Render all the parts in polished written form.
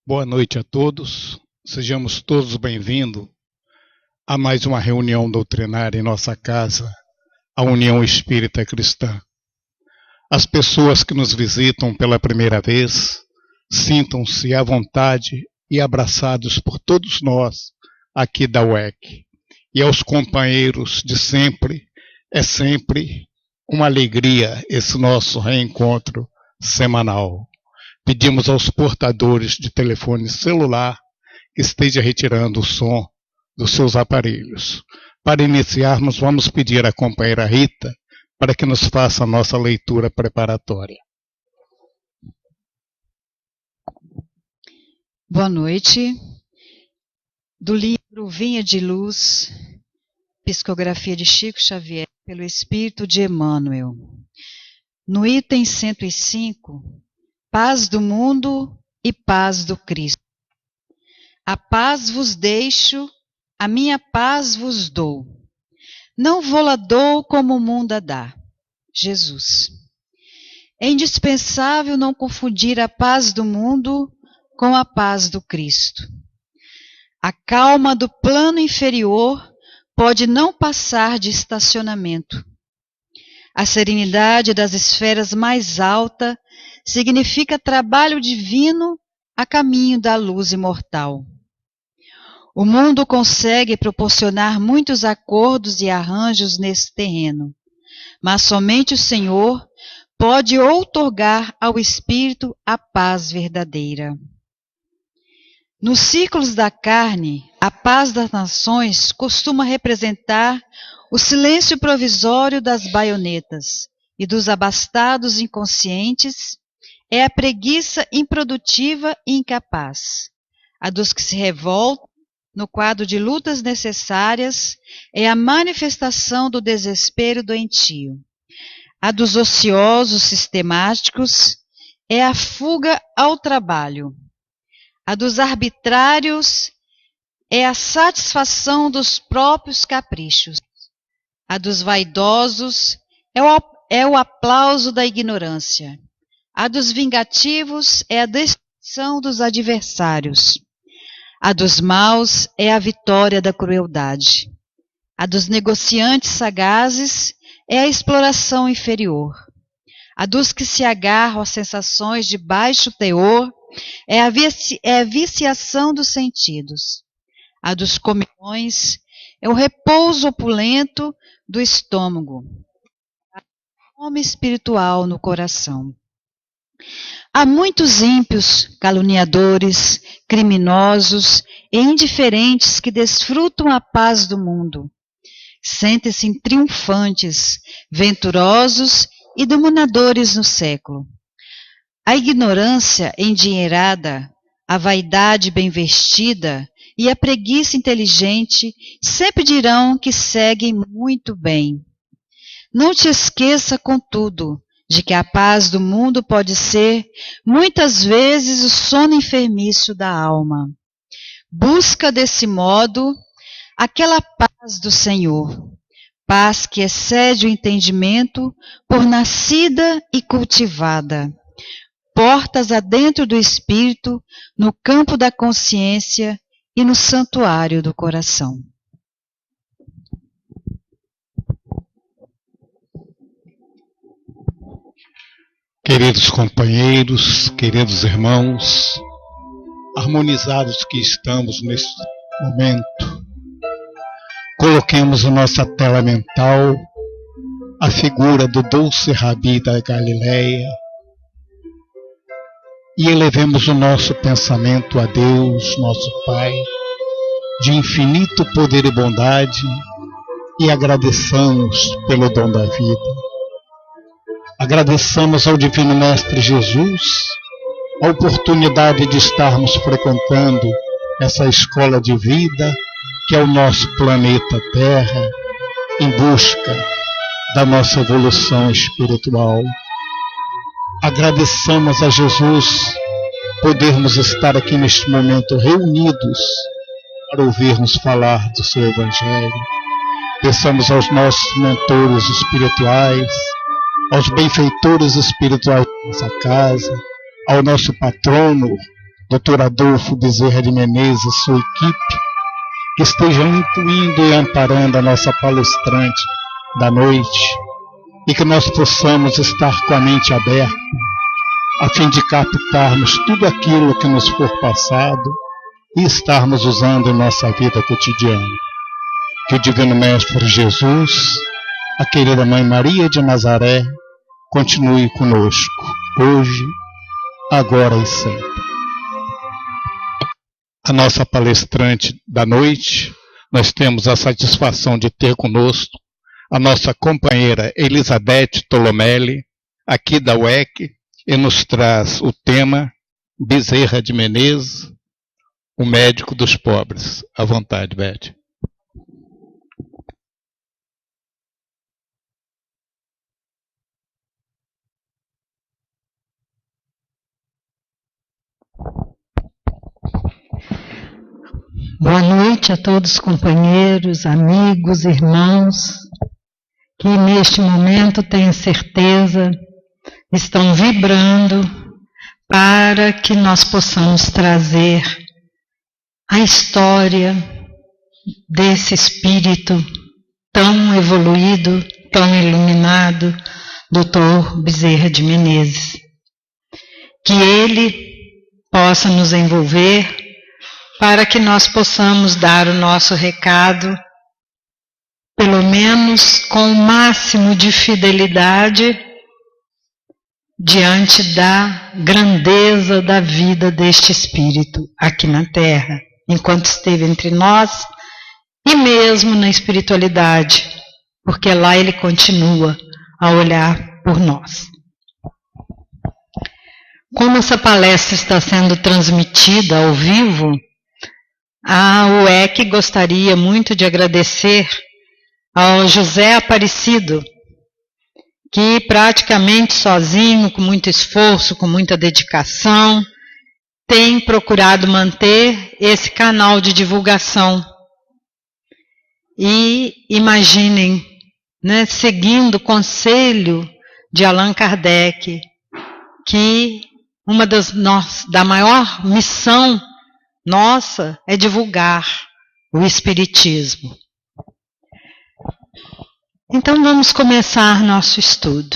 Boa noite a todos, sejamos todos bem-vindos a mais uma reunião doutrinária em nossa casa, a União Espírita Cristã. As pessoas que nos visitam pela primeira vez, sintam-se à vontade e abraçados por todos nós aqui da UEC. E aos companheiros de sempre, é sempre uma alegria esse nosso reencontro semanal. Pedimos aos portadores de telefone celular que estejam retirando o som dos seus aparelhos. Para iniciarmos, vamos pedir à companheira Rita para que nos faça a nossa leitura preparatória. Boa noite. Do livro Vinha de Luz, psicografia de Chico Xavier, pelo Espírito de Emmanuel. No item 105, paz do mundo e paz do Cristo. A paz vos deixo, a minha paz vos dou. Não vou-la dou como o mundo a dá. Jesus. É indispensável não confundir a paz do mundo com a paz do Cristo. A calma do plano inferior pode não passar de estacionamento. A serenidade das esferas mais altas significa trabalho divino a caminho da luz imortal. O mundo consegue proporcionar muitos acordos e arranjos nesse terreno, mas somente o Senhor pode outorgar ao espírito a paz verdadeira. Nos círculos da carne, a paz das nações costuma representar o silêncio provisório das baionetas e dos abastados inconscientes, é a preguiça improdutiva e incapaz. A dos que se revoltam no quadro de lutas necessárias é a manifestação do desespero doentio. A dos ociosos sistemáticos é a fuga ao trabalho. A dos arbitrários é a satisfação dos próprios caprichos. A dos vaidosos é o aplauso da ignorância. A dos vingativos é a destruição dos adversários. A dos maus é a vitória da crueldade. A dos negociantes sagazes é a exploração inferior. A dos que se agarram às sensações de baixo teor é a viciação dos sentidos. A dos comilões é o repouso opulento do estômago. A fome espiritual no coração. Há muitos ímpios, caluniadores, criminosos e indiferentes que desfrutam a paz do mundo. Sentem-se triunfantes, venturosos e dominadores no século. A ignorância endinheirada, a vaidade bem vestida e a preguiça inteligente sempre dirão que seguem muito bem. Não te esqueça, contudo, de que a paz do mundo pode ser, muitas vezes, o sono enfermiço da alma. Busca, desse modo, aquela paz do Senhor, paz que excede o entendimento por nascida e cultivada. Portas adentro do espírito, no campo da consciência e no santuário do coração. Queridos companheiros, queridos irmãos, harmonizados que estamos neste momento, coloquemos na nossa tela mental a figura do doce Rabi da Galileia e elevemos o nosso pensamento a Deus, nosso Pai, de infinito poder e bondade, e agradeçamos pelo dom da vida. Agradeçamos ao Divino Mestre Jesus a oportunidade de estarmos frequentando essa escola de vida que é o nosso planeta Terra, em busca da nossa evolução espiritual. Agradeçamos a Jesus podermos estar aqui neste momento reunidos para ouvirmos falar do seu Evangelho. Peçamos aos nossos mentores espirituais, aos benfeitores espirituais da nossa casa, ao nosso patrono, Dr. Adolfo Bezerra de Menezes e sua equipe, que estejam intuindo e amparando a nossa palestrante da noite, e que nós possamos estar com a mente aberta, a fim de captarmos tudo aquilo que nos for passado e estarmos usando em nossa vida cotidiana. Que o Divino Mestre Jesus, a querida Mãe Maria de Nazaré, continue conosco, hoje, agora e sempre. A nossa palestrante da noite, nós temos a satisfação de ter conosco a nossa companheira Elizabeth Tolomelli, aqui da UEC, e nos traz o tema Bezerra de Menezes, o médico dos pobres. À vontade, Beth. Boa noite a todos os companheiros, amigos, irmãos, que neste momento tenho certeza estão vibrando para que nós possamos trazer a história desse espírito tão evoluído, tão iluminado, Dr. Bezerra de Menezes. Que ele possa nos envolver para que nós possamos dar o nosso recado, pelo menos com o máximo de fidelidade, diante da grandeza da vida deste Espírito aqui na Terra, enquanto esteve entre nós, e mesmo na espiritualidade, porque lá ele continua a olhar por nós. Como essa palestra está sendo transmitida ao vivo, a UEC gostaria muito de agradecer ao José Aparecido, que praticamente sozinho, com muito esforço, com muita dedicação, tem procurado manter esse canal de divulgação. E imaginem, né, seguindo o conselho de Allan Kardec, que uma da maior missão nossa é divulgar o Espiritismo. Então vamos começar nosso estudo.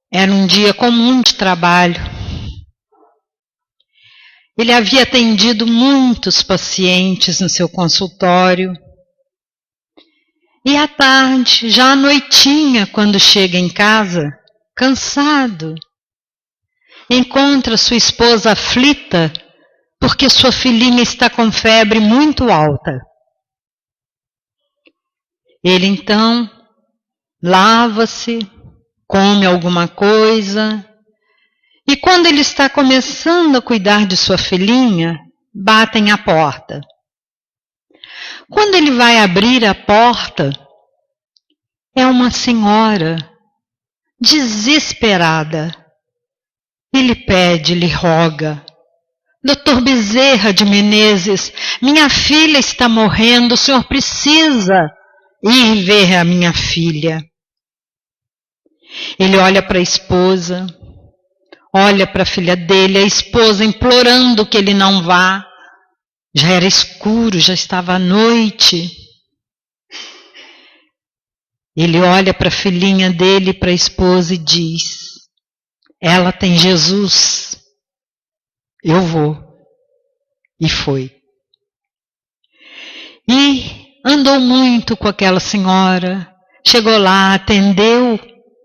Era um dia comum de trabalho. Ele havia atendido muitos pacientes no seu consultório. E à tarde, já à noitinha, quando chega em casa, cansado, encontra sua esposa aflita porque sua filhinha está com febre muito alta. Ele então lava-se, come alguma coisa, e quando ele está começando a cuidar de sua filhinha, batem à porta. Quando ele vai abrir a porta, é uma senhora desesperada. Ele pede, lhe roga: Dr. Bezerra de Menezes, minha filha está morrendo, o senhor precisa ir ver a minha filha. Ele olha para a esposa, olha para a filha dele, a esposa implorando que ele não vá. Já era escuro, já estava à noite. Ele olha para a filhinha dele, para a esposa e diz: ela tem Jesus, eu vou. E foi. E andou muito com aquela senhora, chegou lá, atendeu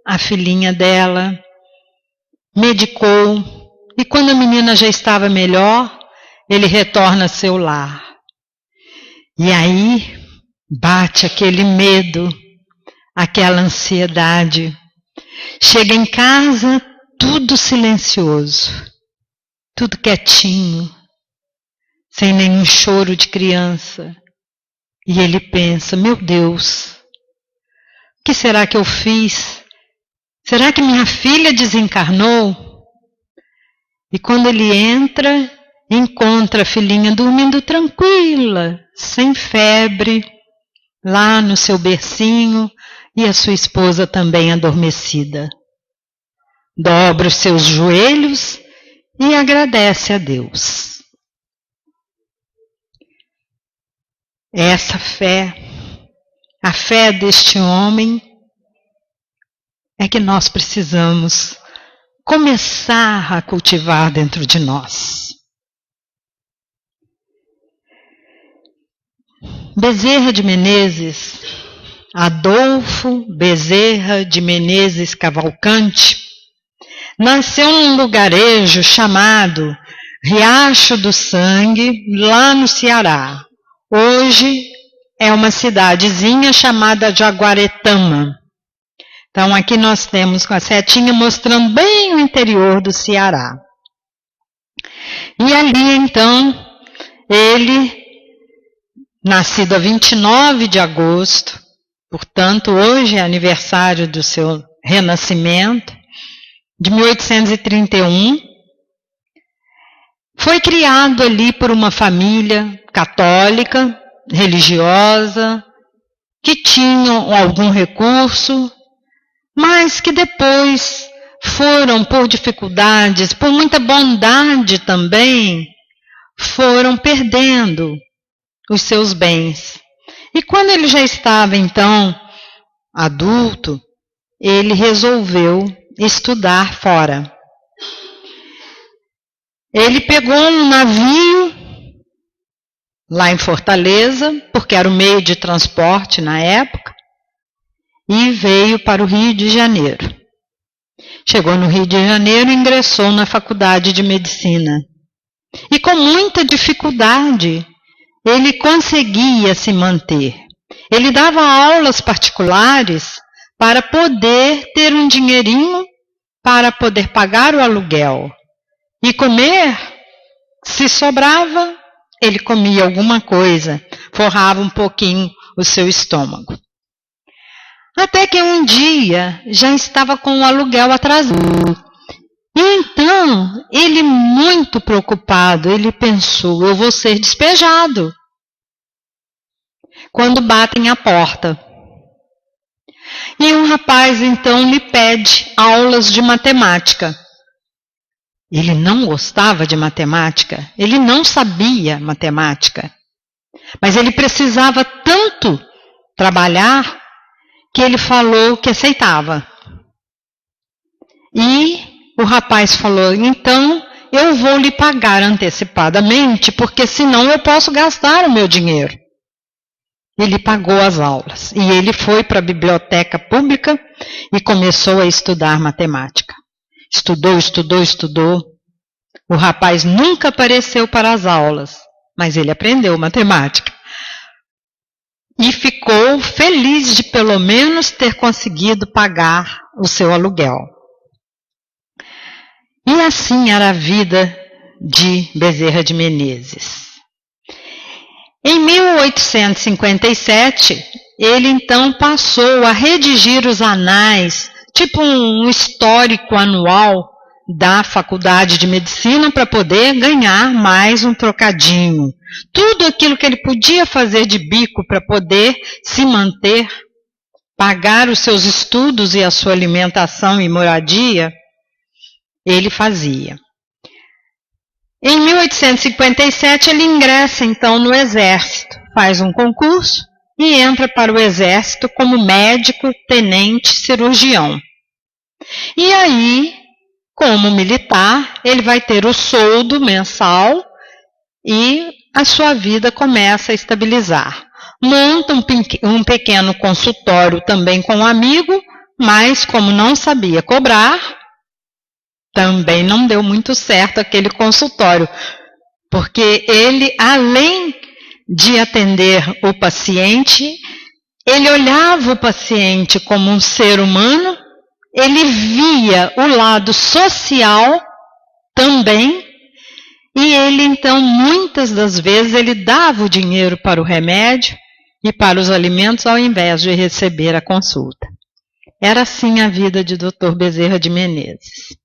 a filhinha dela, medicou, e quando a menina já estava melhor, ele retorna a seu lar. E aí bate aquele medo, aquela ansiedade. Chega em casa, tudo silencioso, tudo quietinho, sem nenhum choro de criança. E ele pensa: meu Deus, o que será que eu fiz? Será que minha filha desencarnou? E quando ele entra, encontra a filhinha dormindo tranquila, sem febre, lá no seu bercinho, e a sua esposa também adormecida. dobra os seus joelhos e agradece a Deus. Essa fé, a fé deste homem, é que nós precisamos começar a cultivar dentro de nós. Bezerra de Menezes, Adolfo Bezerra de Menezes Cavalcante, nasceu num lugarejo chamado Riacho do Sangue, lá no Ceará. Hoje é uma cidadezinha chamada Jaguaretama. Então aqui nós temos com a setinha mostrando bem o interior do Ceará. E ali então, ele, nascido a 29 de agosto, portanto hoje é aniversário do seu renascimento, de 1831, foi criado ali por uma família católica, religiosa, que tinham algum recurso, mas que depois foram, por dificuldades, por muita bondade também, foram perdendo os seus bens. E quando ele já estava, então, adulto, ele resolveu estudar fora. Ele pegou um navio lá em Fortaleza, porque era o meio de transporte na época, e veio para o Rio de Janeiro. Chegou no Rio de Janeiro e ingressou na Faculdade de Medicina. E com muita dificuldade, ele conseguia se manter. Ele dava aulas particulares para poder ter um dinheirinho para poder pagar o aluguel. E comer, se sobrava, ele comia alguma coisa, forrava um pouquinho o seu estômago. Até que um dia já estava com o aluguel atrasado. E então, ele muito preocupado, ele pensou, eu vou ser despejado. Quando batem a porta. E um rapaz então lhe pede aulas de matemática. Ele não gostava de matemática, ele não sabia matemática. Mas ele precisava tanto trabalhar que ele falou que aceitava. E o rapaz falou, então eu vou lhe pagar antecipadamente, porque senão eu posso gastar o meu dinheiro. Ele pagou as aulas e ele foi para a biblioteca pública e começou a estudar matemática. Estudou. O rapaz nunca apareceu para as aulas, mas ele aprendeu matemática. E ficou feliz de pelo menos ter conseguido pagar o seu aluguel. E assim era a vida de Bezerra de Menezes. Em 1857, ele então passou a redigir os anais, tipo um histórico anual da Faculdade de Medicina, para poder ganhar mais um trocadinho. Tudo aquilo que ele podia fazer de bico para poder se manter, pagar os seus estudos e a sua alimentação e moradia, ele fazia. Em 1857 ele ingressa então no Exército, faz um concurso e entra para o Exército como médico, tenente, cirurgião. E aí, como militar, ele vai ter o soldo mensal e a sua vida começa a estabilizar. Monta um pequeno consultório também com um amigo, mas como não sabia cobrar, também não deu muito certo aquele consultório, porque ele, além de atender o paciente, ele olhava o paciente como um ser humano, ele via o lado social também, e ele então, muitas das vezes, ele dava o dinheiro para o remédio e para os alimentos ao invés de receber a consulta. Era assim a vida de Dr. Bezerra de Menezes.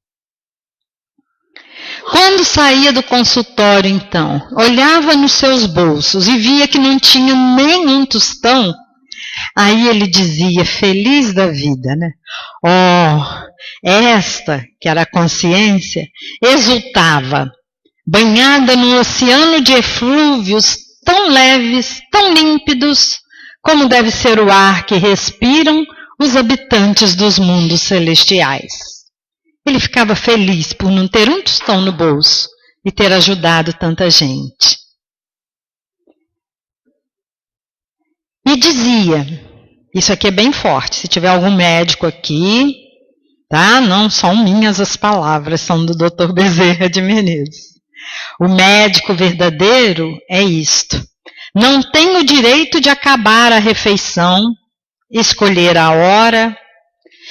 Quando saía do consultório, então, olhava nos seus bolsos e via que não tinha nenhum tostão, aí ele dizia, feliz da vida, né? Oh, esta, que era a consciência, exultava, banhada num oceano de eflúvios tão leves, tão límpidos, como deve ser o ar que respiram os habitantes dos mundos celestiais. Ele ficava feliz por não ter um tostão no bolso e ter ajudado tanta gente. E dizia, isso aqui é bem forte, se tiver algum médico aqui, tá? Não são minhas as palavras, são do Dr. Bezerra de Menezes. O médico verdadeiro é isto. Não tem o direito de acabar a refeição, escolher a hora,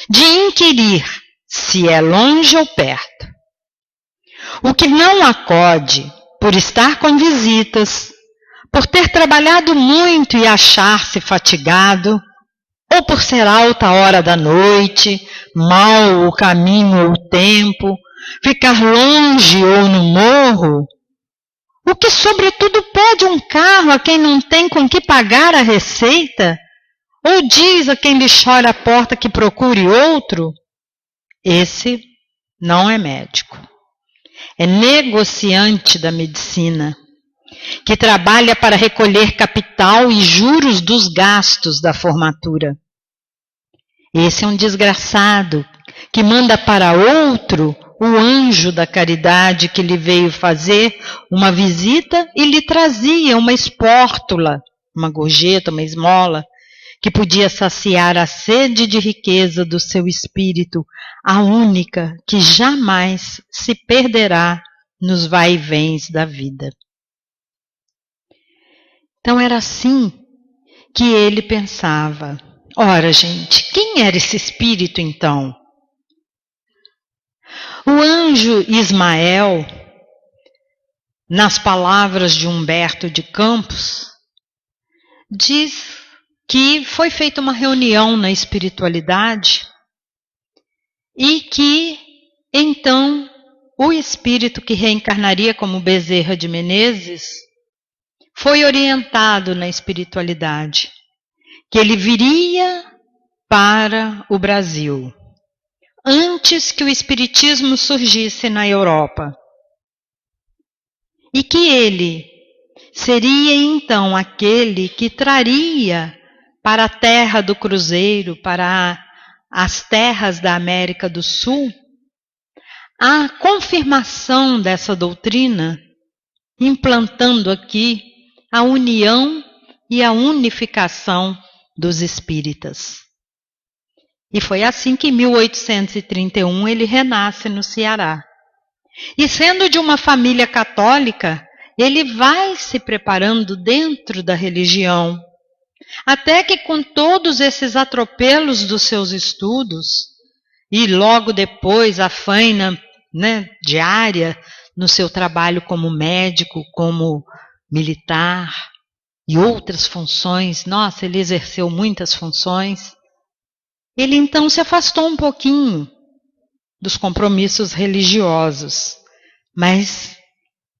de inquirir se é longe ou perto. O que não acode por estar com visitas, por ter trabalhado muito e achar-se fatigado, ou por ser alta a hora da noite, mau o caminho ou o tempo, ficar longe ou no morro, o que sobretudo pede um carro a quem não tem com que pagar a receita, ou diz a quem lhe chora a porta que procure outro, esse não é médico. É negociante da medicina, que trabalha para recolher capital e juros dos gastos da formatura. Esse é um desgraçado que manda para outro o anjo da caridade que lhe veio fazer uma visita e lhe trazia uma espórtula, uma gorjeta, uma esmola, que podia saciar a sede de riqueza do seu espírito, a única que jamais se perderá nos vai-vens da vida. Então era assim que ele pensava. Ora, gente, quem era esse espírito então? O anjo Ismael, nas palavras de Humberto de Campos, diz que foi feita uma reunião na espiritualidade e que, então, o espírito que reencarnaria como Bezerra de Menezes foi orientado na espiritualidade, que ele viria para o Brasil, antes que o espiritismo surgisse na Europa. E que ele seria então aquele que traria para a terra do Cruzeiro, para as terras da América do Sul, a confirmação dessa doutrina, implantando aqui a união e a unificação dos espíritas. E foi assim que em 1831 ele renasce no Ceará. E sendo de uma família católica, ele vai se preparando dentro da religião, até que com todos esses atropelos dos seus estudos, e logo depois a faina, diária no seu trabalho como médico, como militar e outras funções, nossa, ele exerceu muitas funções, ele então se afastou um pouquinho dos compromissos religiosos, mas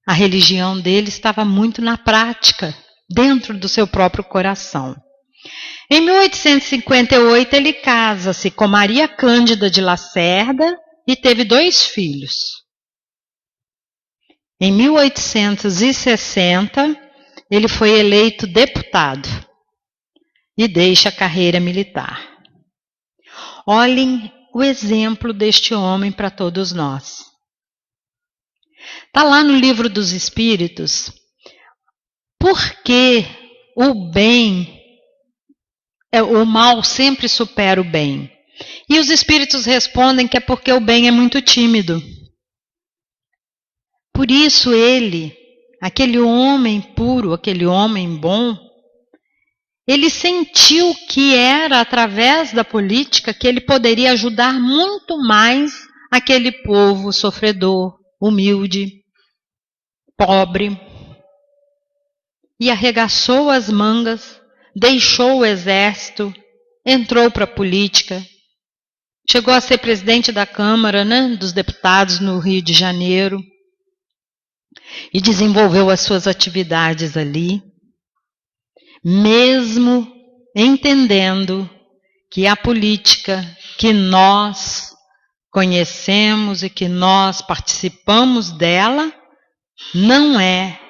a religião dele estava muito na prática, dentro do seu próprio coração. Em 1858 ele casa-se com Maria Cândida de Lacerda e teve 2 filhos. Em 1860 ele foi eleito deputado e deixa a carreira militar. Olhem o exemplo deste homem para todos nós. Está lá no Livro dos Espíritos, por que o bem, o mal sempre supera o bem? E os Espíritos respondem que é porque o bem é muito tímido. Por isso ele, aquele homem puro, aquele homem bom, ele sentiu que era através da política que ele poderia ajudar muito mais aquele povo sofredor, humilde, pobre. E arregaçou as mangas, deixou o exército, entrou para a política, chegou a ser presidente da Câmara, dos Deputados no Rio de Janeiro, e desenvolveu as suas atividades ali, mesmo entendendo que a política que nós conhecemos e que nós participamos dela, não é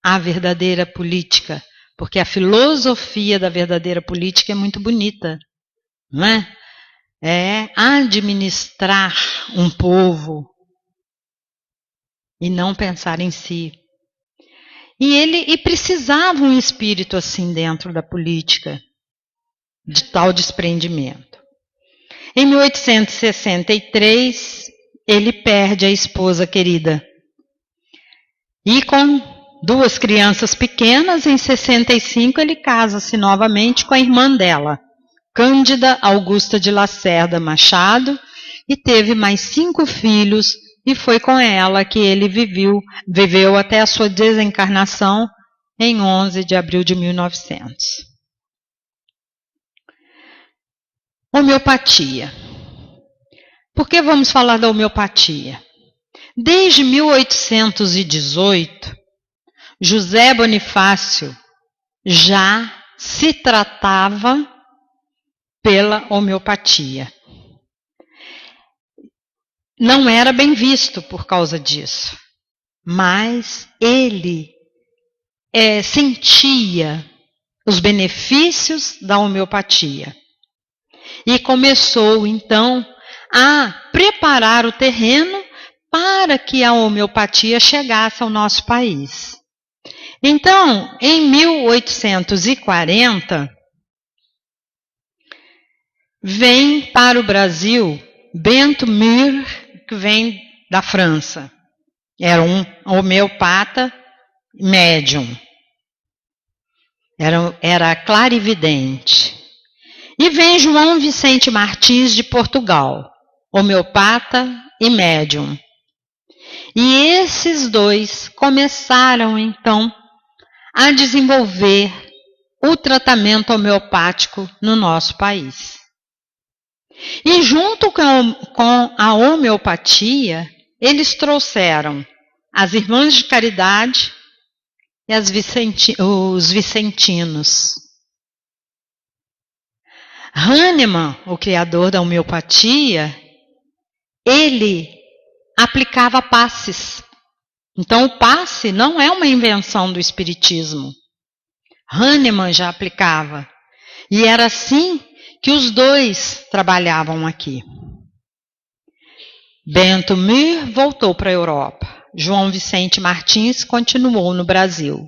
a verdadeira política, porque a filosofia da verdadeira política é muito bonita, não é? É administrar um povo e não pensar em si. E precisava um espírito assim dentro da política, de tal desprendimento. Em 1863, ele perde a esposa querida. E com 2 crianças pequenas, em 65, ele casa-se novamente com a irmã dela, Cândida Augusta de Lacerda Machado, e teve mais 5 filhos, e foi com ela que ele viveu até a sua desencarnação em 11 de abril de 1900. Homeopatia. Por que vamos falar da homeopatia? Desde 1818, José Bonifácio já se tratava pela homeopatia. Não era bem visto por causa disso, mas ele sentia os benefícios da homeopatia. E começou, então, a preparar o terreno para que a homeopatia chegasse ao nosso país. Então, em 1840, vem para o Brasil Bento Muir, que vem da França. Era um homeopata médium. Era clarividente. E vem João Vicente Martins de Portugal, homeopata e médium. E esses 2 começaram, então, a desenvolver o tratamento homeopático no nosso país. E junto com a homeopatia, eles trouxeram as Irmãs de Caridade e os vicentinos. Hahnemann, o criador da homeopatia, ele aplicava passes. Então, o passe não é uma invenção do espiritismo. Hahnemann já aplicava. E era assim que os 2 trabalhavam aqui. Bento Muir voltou para a Europa. João Vicente Martins continuou no Brasil.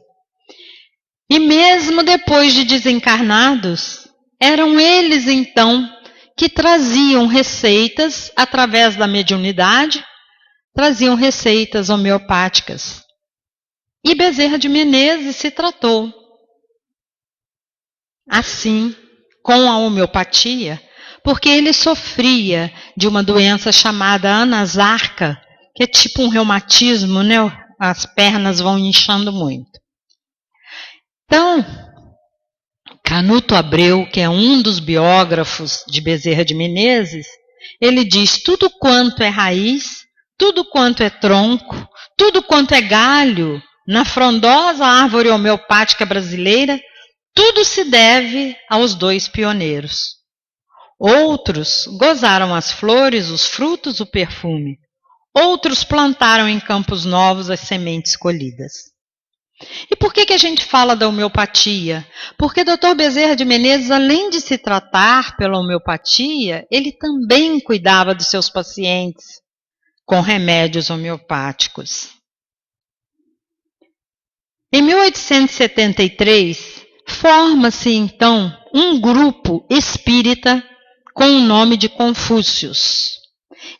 E mesmo depois de desencarnados, eram eles, então, que traziam receitas através da mediunidade, traziam receitas homeopáticas. E Bezerra de Menezes se tratou assim com a homeopatia, porque ele sofria de uma doença chamada anasarca, que é tipo um reumatismo, né? As pernas vão inchando muito. Então, Canuto Abreu, que é um dos biógrafos de Bezerra de Menezes, ele diz: tudo quanto é raiz, tudo quanto é tronco, tudo quanto é galho na frondosa árvore homeopática brasileira, tudo se deve aos 2 pioneiros. Outros gozaram as flores, os frutos, o perfume. Outros plantaram em campos novos as sementes colhidas. E por que a gente fala da homeopatia? Porque Dr. Bezerra de Menezes, além de se tratar pela homeopatia, ele também cuidava dos seus pacientes com remédios homeopáticos. Em 1873, forma-se então um grupo espírita com o nome de Confúcios.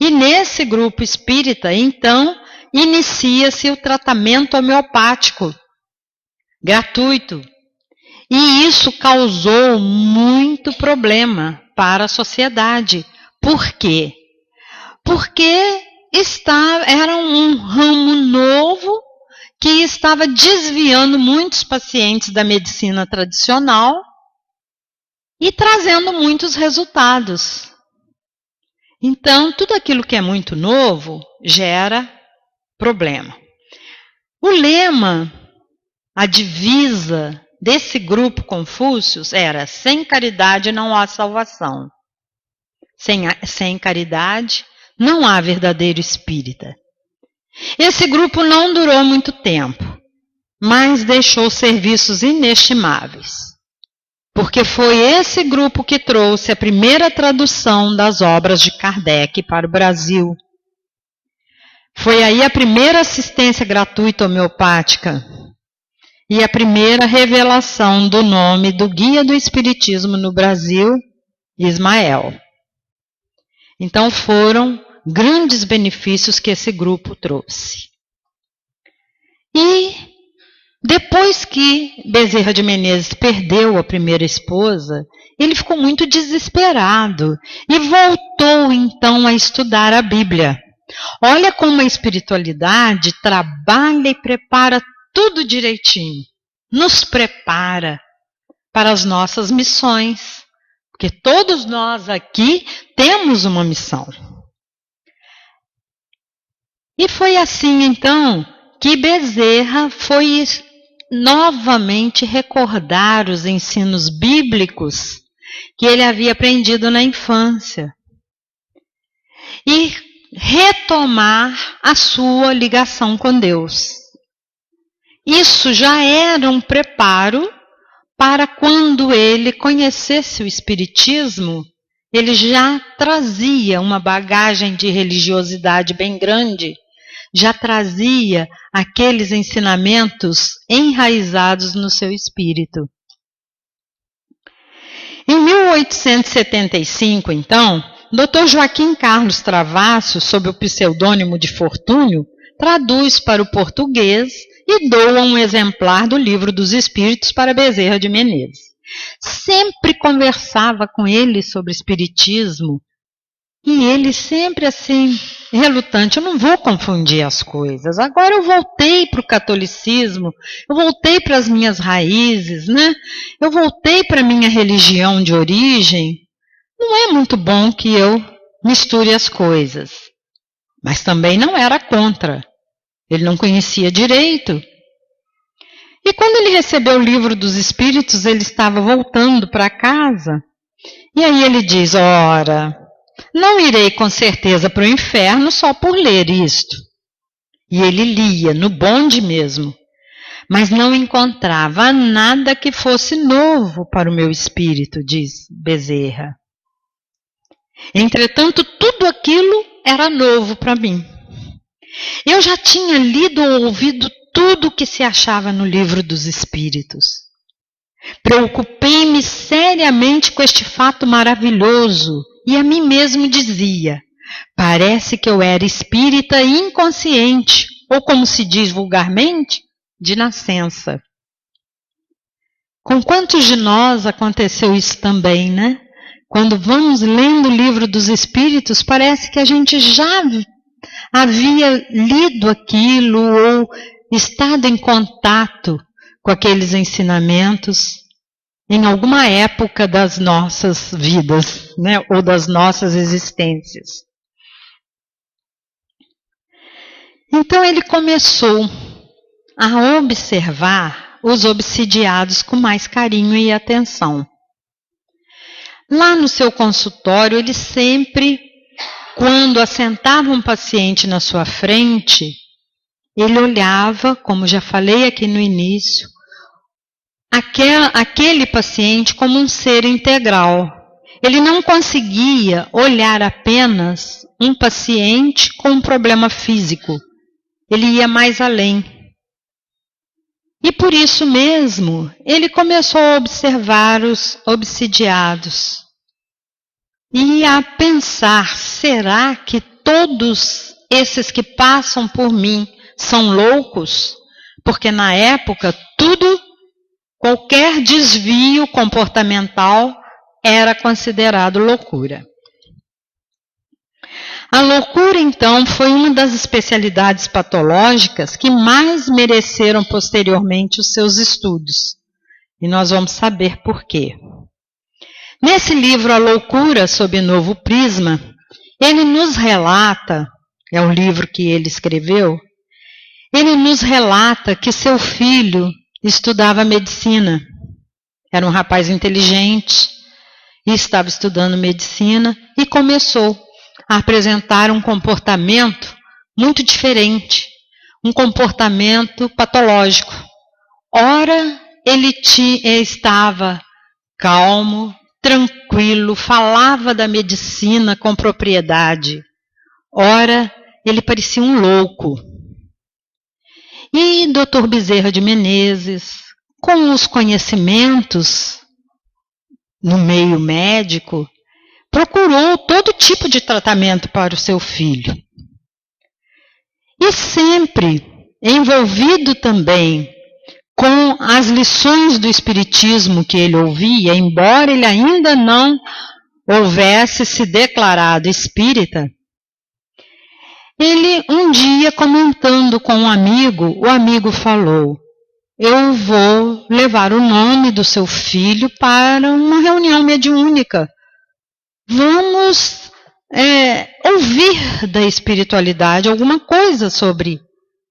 E nesse grupo espírita, então, inicia-se o tratamento homeopático gratuito. E isso causou muito problema para a sociedade. Por quê? Porque era um ramo novo que estava desviando muitos pacientes da medicina tradicional e trazendo muitos resultados. Então, tudo aquilo que é muito novo gera problema. O lema, a divisa desse grupo Confúcios era: sem caridade não há salvação. Sem caridade não há verdadeiro espírita. Esse grupo não durou muito tempo, mas deixou serviços inestimáveis, porque foi esse grupo que trouxe a primeira tradução das obras de Kardec para o Brasil. Foi aí a primeira assistência gratuita homeopática e a primeira revelação do nome do Guia do Espiritismo no Brasil, Ismael. Então foram grandes benefícios que esse grupo trouxe. E depois que Bezerra de Menezes perdeu a primeira esposa, ele ficou muito desesperado e voltou então a estudar a Bíblia. Olha como a espiritualidade trabalha e prepara tudo direitinho. Nos prepara para as nossas missões. Porque todos nós aqui temos uma missão. E foi assim, então, que Bezerra foi novamente recordar os ensinos bíblicos que ele havia aprendido na infância. E retomar a sua ligação com Deus. Isso já era um preparo para quando ele conhecesse o Espiritismo, ele já trazia uma bagagem de religiosidade bem grande, já trazia aqueles ensinamentos enraizados no seu espírito. Em 1875, então, Dr. Joaquim Carlos Travassos, sob o pseudônimo de Fortúnio, traduz para o português e doa um exemplar do Livro dos Espíritos para Bezerra de Menezes. Sempre conversava com ele sobre espiritismo e ele sempre assim, relutante, eu não vou confundir as coisas. Agora eu voltei para o catolicismo, eu voltei para as minhas raízes, né? Eu voltei para a minha religião de origem. Não é muito bom que eu misture as coisas, mas também não era contra. Ele não conhecia direito. E quando ele recebeu o Livro dos Espíritos, ele estava voltando para casa. E aí ele diz, ora, não irei com certeza para o inferno só por ler isto. E ele lia, no bonde mesmo. Mas não encontrava nada que fosse novo para o meu espírito, diz Bezerra. Entretanto, tudo aquilo era novo para mim. Eu já tinha lido ou ouvido tudo o que se achava no Livro dos Espíritos. Preocupei-me seriamente com este fato maravilhoso e a mim mesmo dizia, parece que eu era espírita inconsciente, ou como se diz vulgarmente, de nascença. Com quantos de nós aconteceu isso também, né? Quando vamos lendo o Livro dos Espíritos, parece que a gente já havia lido aquilo ou estado em contato com aqueles ensinamentos em alguma época das nossas vidas, né, ou das nossas existências. Então ele começou a observar os obsidiados com mais carinho e atenção. Lá no seu consultório, ele sempre, quando assentava um paciente na sua frente, ele olhava, como já falei aqui no início, aquele paciente como um ser integral. Ele não conseguia olhar apenas um paciente com um problema físico. Ele ia mais além. E por isso mesmo, ele começou a observar os obsidiados e a pensar, será que todos esses que passam por mim são loucos? Porque na época, qualquer desvio comportamental era considerado loucura. A loucura, então, foi uma das especialidades patológicas que mais mereceram posteriormente os seus estudos. E nós vamos saber por quê. Nesse livro, A Loucura sob Novo Prisma, ele nos relata, é o livro que ele escreveu, ele nos relata que seu filho estudava medicina. Era um rapaz inteligente e estava estudando medicina e começou a apresentar um comportamento muito diferente, um comportamento patológico. Ora, ele estava calmo, tranquilo, falava da medicina com propriedade. Ora, ele parecia um louco. E Dr. Bezerra de Menezes, com os conhecimentos no meio médico, procurou todo tipo de tratamento para o seu filho. E sempre envolvido também com as lições do Espiritismo que ele ouvia, embora ele ainda não houvesse se declarado espírita, ele um dia comentando com um amigo, o amigo falou: eu vou levar o nome do seu filho para uma reunião mediúnica. Vamos ouvir da espiritualidade alguma coisa sobre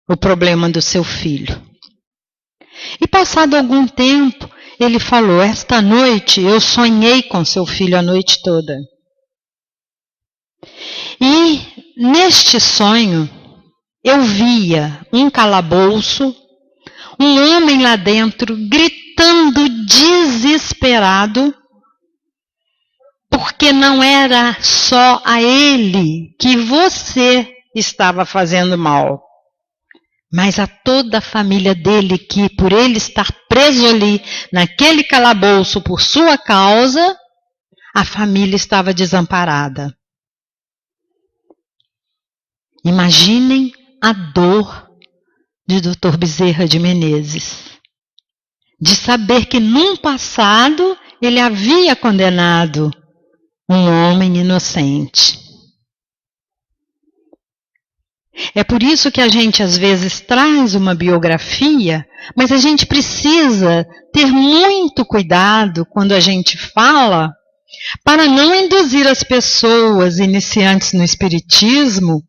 o problema do seu filho. E passado algum tempo, ele falou: esta noite eu sonhei com seu filho a noite toda. E neste sonho, eu via um calabouço, um homem lá dentro gritando desesperado, porque não era só a ele que você estava fazendo mal, mas a toda a família dele, que por ele estar preso ali naquele calabouço por sua causa, a família estava desamparada. Imaginem a dor de Dr. Bezerra de Menezes, de saber que num passado ele havia condenado um homem inocente. É por isso que a gente às vezes traz uma biografia, mas a gente precisa ter muito cuidado quando a gente fala, para não induzir as pessoas iniciantes no espiritismo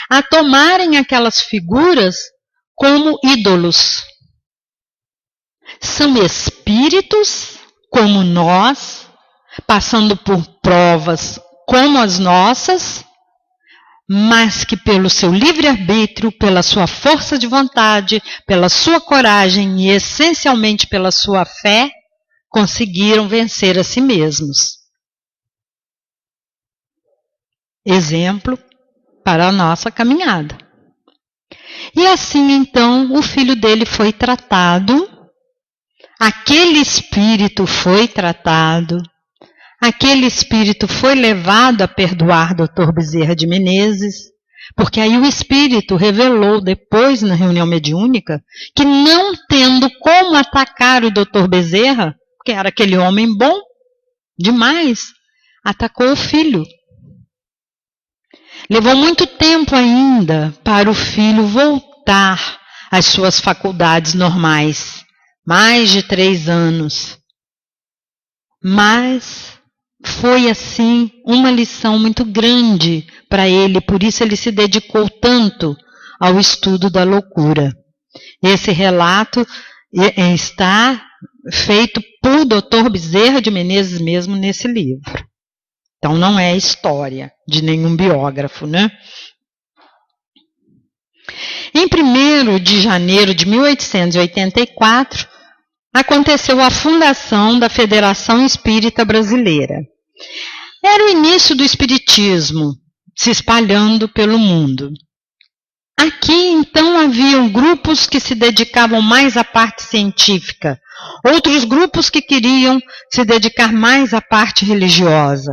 a tomarem aquelas figuras como ídolos. São espíritos como nós, passando por provas como as nossas, mas que pelo seu livre-arbítrio, pela sua força de vontade, pela sua coragem e essencialmente pela sua fé, conseguiram vencer a si mesmos. Exemplo para a nossa caminhada. E assim então o filho dele foi tratado, aquele espírito foi tratado, aquele espírito foi levado a perdoar Dr. Bezerra de Menezes, porque aí o espírito revelou depois na reunião mediúnica que não tendo como atacar o Dr. Bezerra, porque era aquele homem bom demais, atacou o filho. Levou muito tempo ainda para o filho voltar às suas faculdades normais, mais de 3 anos. Mas foi assim uma lição muito grande para ele, por isso ele se dedicou tanto ao estudo da loucura. Esse relato está feito por Dr. Bezerra de Menezes mesmo nesse livro. Então não é história de nenhum biógrafo, né? Em 1º de janeiro de 1884, aconteceu a fundação da Federação Espírita Brasileira. Era o início do espiritismo se espalhando pelo mundo. Aqui, então, haviam grupos que se dedicavam mais à parte científica, outros grupos que queriam se dedicar mais à parte religiosa.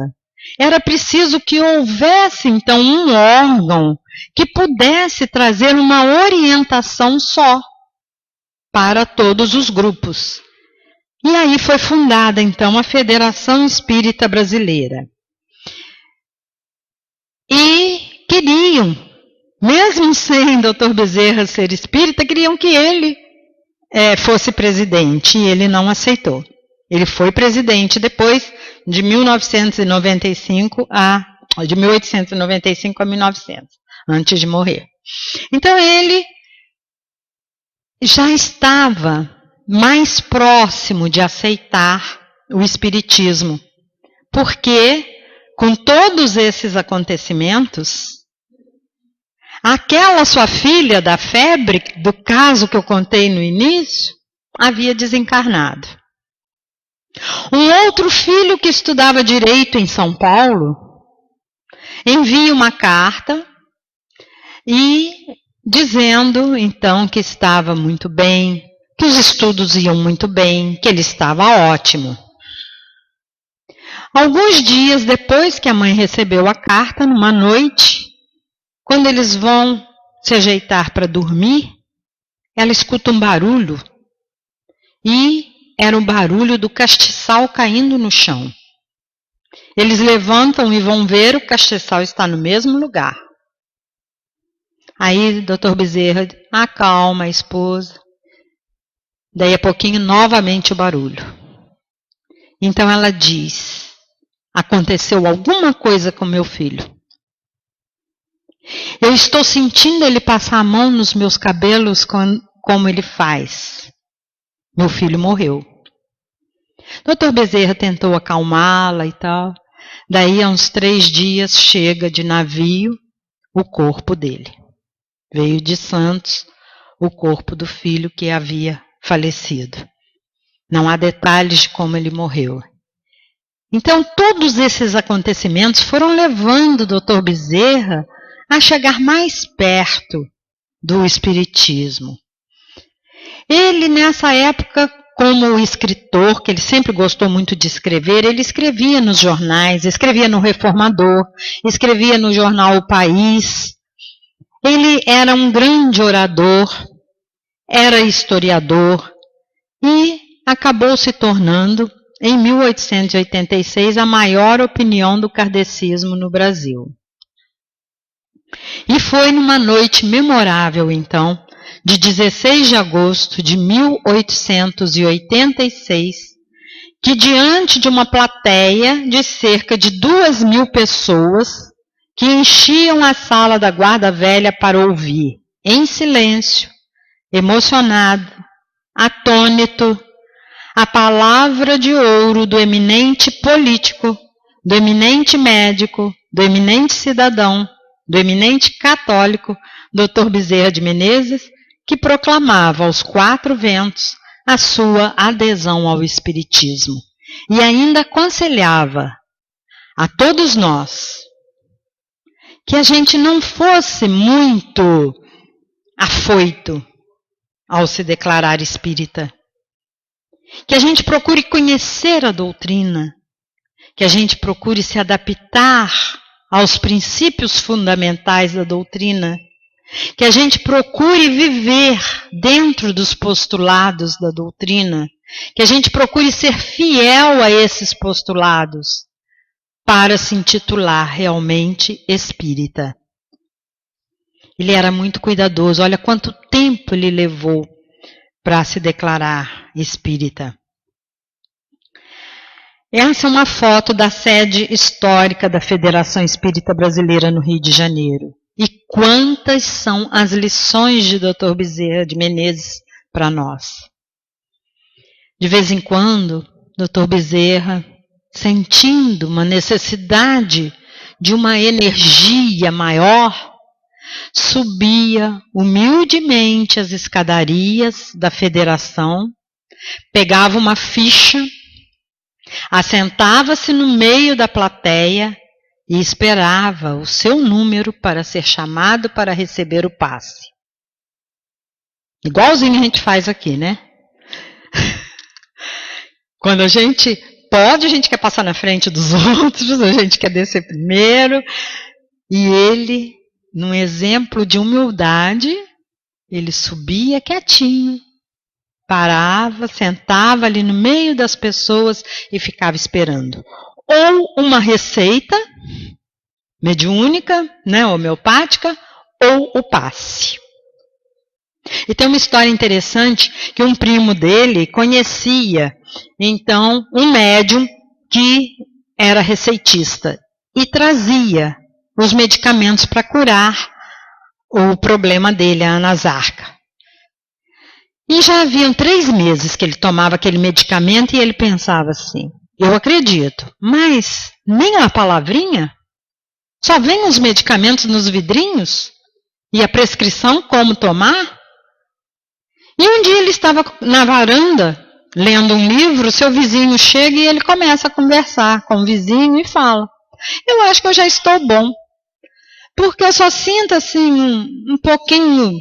Era preciso que houvesse, então, um órgão que pudesse trazer uma orientação só para todos os grupos. E aí foi fundada, então, a Federação Espírita Brasileira. E queriam, mesmo sem Dr. Bezerra ser espírita, queriam que ele fosse presidente, e ele não aceitou. Ele foi presidente depois de 1895 a 1900, antes de morrer. Então ele já estava mais próximo de aceitar o espiritismo, porque com todos esses acontecimentos, aquela sua filha da febre, do caso que eu contei no início, havia desencarnado. Um outro filho que estudava direito em São Paulo envia uma carta e dizendo então que estava muito bem, que os estudos iam muito bem, que ele estava ótimo. Alguns dias depois que a mãe recebeu a carta, numa noite, quando eles vão se ajeitar para dormir, ela escuta um barulho. E era o barulho do castiçal caindo no chão. Eles levantam e vão ver, o castiçal está no mesmo lugar. Aí, Dr. Bezerra acalma a esposa. Daí a pouquinho, novamente o barulho. Então ela diz: aconteceu alguma coisa com meu filho. Eu estou sentindo ele passar a mão nos meus cabelos como ele faz. Meu filho morreu. Dr. Bezerra tentou acalmá-la e tal. Daí, a uns 3 dias, chega de navio o corpo dele. Veio de Santos o corpo do filho que havia falecido. Não há detalhes de como ele morreu. Então, todos esses acontecimentos foram levando o Dr. Bezerra a chegar mais perto do Espiritismo. Ele, nessa época, como escritor, que ele sempre gostou muito de escrever, ele escrevia nos jornais, escrevia no Reformador, escrevia no jornal O País. Ele era um grande orador, era historiador e acabou se tornando, em 1886, a maior opinião do kardecismo no Brasil. E foi numa noite memorável, então, de 16 de agosto de 1886, que diante de uma plateia de cerca de 2.000 pessoas, que enchiam a sala da Guarda Velha para ouvir, em silêncio, emocionado, atônito, a palavra de ouro do eminente político, do eminente médico, do eminente cidadão, do eminente católico, Dr. Bezerra de Menezes, que proclamava aos 4 ventos a sua adesão ao Espiritismo. E ainda aconselhava a todos nós que a gente não fosse muito afoito ao se declarar espírita. Que a gente procure conhecer a doutrina, que a gente procure se adaptar aos princípios fundamentais da doutrina, que a gente procure viver dentro dos postulados da doutrina, que a gente procure ser fiel a esses postulados para se intitular realmente espírita. Ele era muito cuidadoso, olha quanto tempo ele levou para se declarar espírita. Essa é uma foto da sede histórica da Federação Espírita Brasileira no Rio de Janeiro. E quantas são as lições de Dr. Bezerra de Menezes para nós. De vez em quando, Dr. Bezerra, sentindo uma necessidade de uma energia maior, subia humildemente as escadarias da federação, pegava uma ficha, assentava-se no meio da plateia e esperava o seu número para ser chamado para receber o passe. Igualzinho a gente faz aqui, né? Quando a gente pode, a gente quer passar na frente dos outros, a gente quer descer primeiro. E ele, num exemplo de humildade, ele subia quietinho, parava, sentava ali no meio das pessoas e ficava esperando. Ou uma receita mediúnica, né, homeopática, ou o passe. E tem uma história interessante que um primo dele conhecia, então, um médium que era receitista e trazia os medicamentos para curar o problema dele, a anasarca. E já haviam 3 meses que ele tomava aquele medicamento e ele pensava assim, eu acredito, mas Nem uma palavrinha? Só vem os medicamentos nos vidrinhos? E a prescrição como tomar? E um dia ele estava na varanda, lendo um livro, seu vizinho chega e ele começa a conversar com o vizinho e fala: eu acho que eu já estou bom, porque eu só sinto assim um pouquinho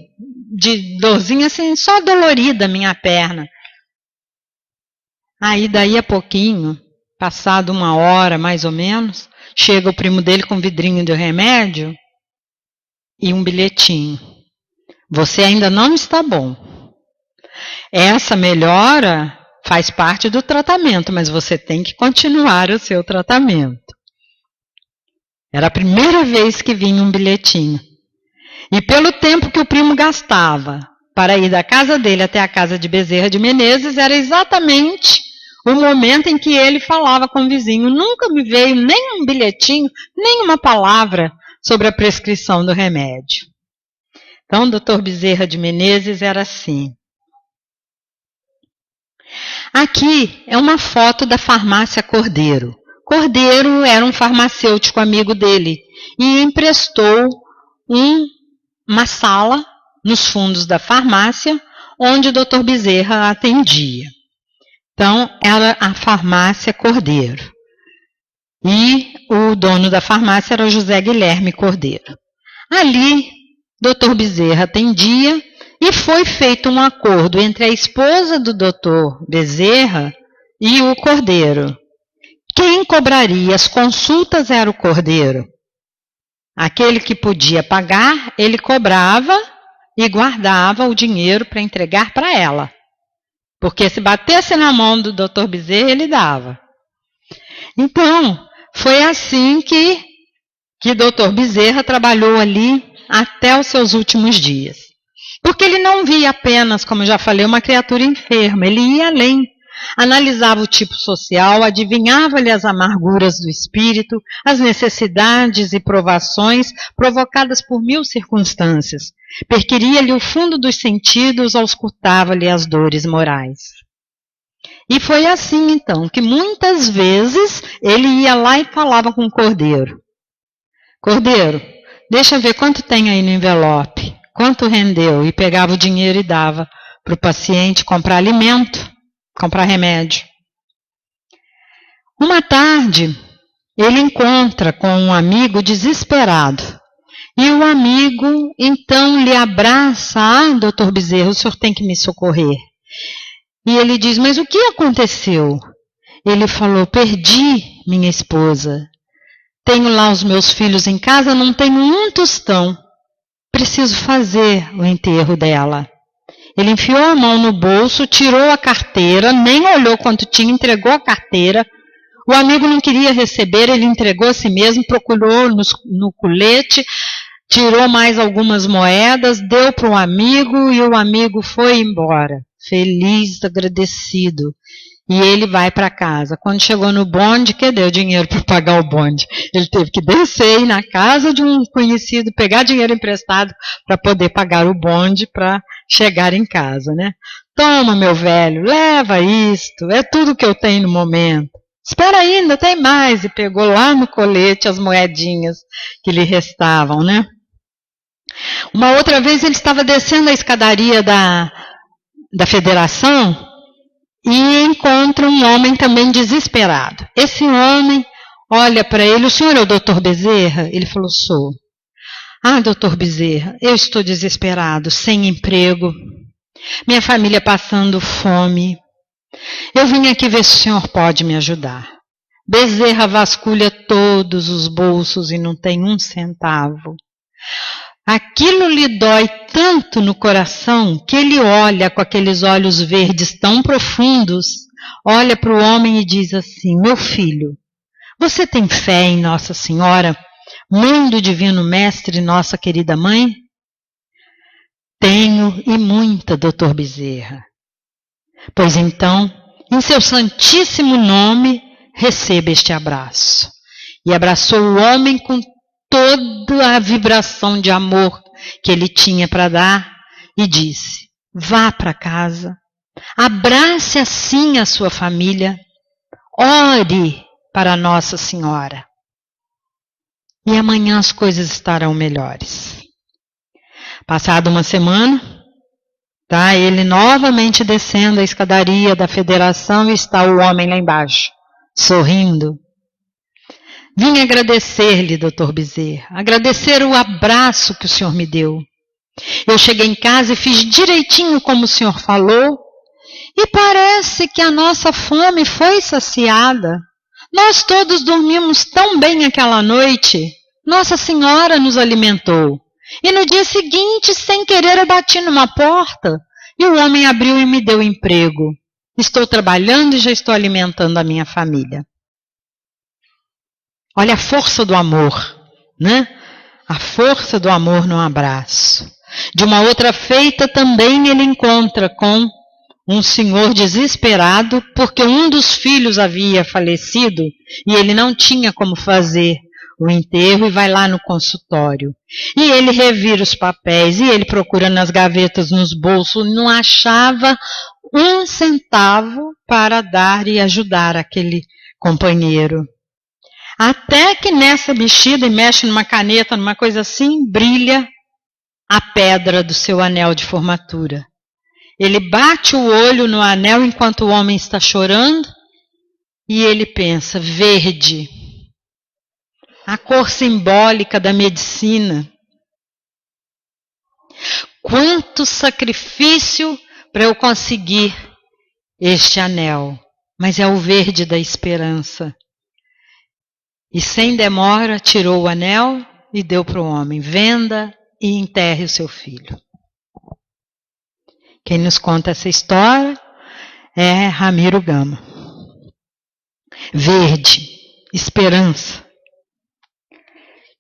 de dorzinha, assim, só dolorida a minha perna. Aí daí a pouquinho, passado 1 hora mais ou menos, chega o primo dele com um vidrinho de remédio e um bilhetinho. Você ainda não está bom. Essa melhora faz parte do tratamento, mas você tem que continuar o seu tratamento. Era a primeira vez que vinha um bilhetinho. E pelo tempo que o primo gastava para ir da casa dele até a casa de Bezerra de Menezes, era exatamente o momento em que ele falava com o vizinho. Nunca me veio nem um bilhetinho, nem uma palavra sobre a prescrição do remédio. Então, o Dr. Bezerra de Menezes era assim. Aqui é uma foto da farmácia Cordeiro. Cordeiro era um farmacêutico amigo dele e emprestou uma sala nos fundos da farmácia onde o Dr. Bezerra atendia. Então, era a farmácia Cordeiro. E o dono da farmácia era o José Guilherme Cordeiro. Ali, Dr. Bezerra atendia e foi feito um acordo entre a esposa do Dr. Bezerra e o Cordeiro. Quem cobraria as consultas era o Cordeiro. Aquele que podia pagar, ele cobrava e guardava o dinheiro para entregar para ela. Porque se batesse na mão do Dr. Bezerra, ele dava. Então, foi assim que Dr. Bezerra trabalhou ali até os seus últimos dias. Porque ele não via apenas, como eu já falei, uma criatura enferma, ele ia além. Analisava o tipo social, adivinhava-lhe as amarguras do espírito, as necessidades e provações provocadas por 1000 circunstâncias. Perquiria-lhe o fundo dos sentidos, auscultava-lhe as dores morais. E foi assim, então, que muitas vezes ele ia lá e falava com o Cordeiro. Cordeiro, deixa eu ver quanto tem aí no envelope, quanto rendeu, e pegava o dinheiro e dava para o paciente comprar alimento, comprar remédio. Uma tarde, ele encontra com um amigo desesperado. E o amigo, então, lhe abraça. Doutor Bezerra, o senhor tem que me socorrer. E ele diz, mas o que aconteceu? Ele falou, perdi minha esposa. Tenho lá os meus filhos em casa, não tenho um tostão. Preciso fazer o enterro dela. Ele enfiou a mão no bolso, tirou a carteira, nem olhou quanto tinha, entregou a carteira. O amigo não queria receber, ele entregou a si mesmo, procurou no colete, tirou mais algumas moedas, deu para o amigo e o amigo foi embora, feliz, agradecido. E ele vai para casa. Quando chegou no bonde, que deu dinheiro para pagar o bonde? Ele teve que descer, ir na casa de um conhecido, pegar dinheiro emprestado para poder pagar o bonde para chegar em casa, né? Toma, meu velho, leva isto, é tudo que eu tenho no momento. Espera ainda, tem mais. E pegou lá no colete as moedinhas que lhe restavam, né? Uma outra vez ele estava descendo a escadaria da federação e encontra um homem também desesperado. Esse homem olha para ele, o senhor é o doutor Bezerra? Ele falou, sou. Doutor Bezerra, eu estou desesperado, sem emprego, minha família passando fome. Eu vim aqui ver se o senhor pode me ajudar. Bezerra vasculha todos os bolsos e não tem um centavo. Aquilo lhe dói tanto no coração que ele olha com aqueles olhos verdes tão profundos, olha para o homem e diz assim, meu filho, você tem fé em Nossa Senhora, mãe do Divino Mestre, nossa querida mãe? Tenho e muita, doutor Bezerra. Pois então, em seu santíssimo nome, receba este abraço. E abraçou o homem com toda a vibração de amor que ele tinha para dar e disse, vá para casa, abrace assim a sua família, ore para Nossa Senhora. E amanhã as coisas estarão melhores. Passada uma semana, tá ele novamente descendo a escadaria da federação e está o homem lá embaixo, sorrindo. Vim agradecer-lhe, Dr. Bezerra, agradecer o abraço que o senhor me deu. Eu cheguei em casa e fiz direitinho como o senhor falou, e parece que a nossa fome foi saciada. Nós todos dormimos tão bem aquela noite. Nossa Senhora nos alimentou. E no dia seguinte, sem querer, eu bati numa porta, e o homem abriu e me deu emprego. Estou trabalhando e já estou alimentando a minha família. Olha a força do amor, né? A força do amor no abraço. De uma outra feita também ele encontra com um senhor desesperado porque um dos filhos havia falecido e ele não tinha como fazer o enterro e vai lá no consultório. E ele revira os papéis e ele procura nas gavetas, nos bolsos, não achava um centavo para dar e ajudar aquele companheiro. Até que nessa mexida e mexe numa caneta, numa coisa assim, brilha a pedra do seu anel de formatura. Ele bate o olho no anel enquanto o homem está chorando e ele pensa, verde, a cor simbólica da medicina. Quanto sacrifício para eu conseguir este anel, mas é o verde da esperança. E sem demora tirou o anel e deu para o homem, venda e enterre o seu filho. Quem nos conta essa história é Ramiro Gama. Verde, esperança.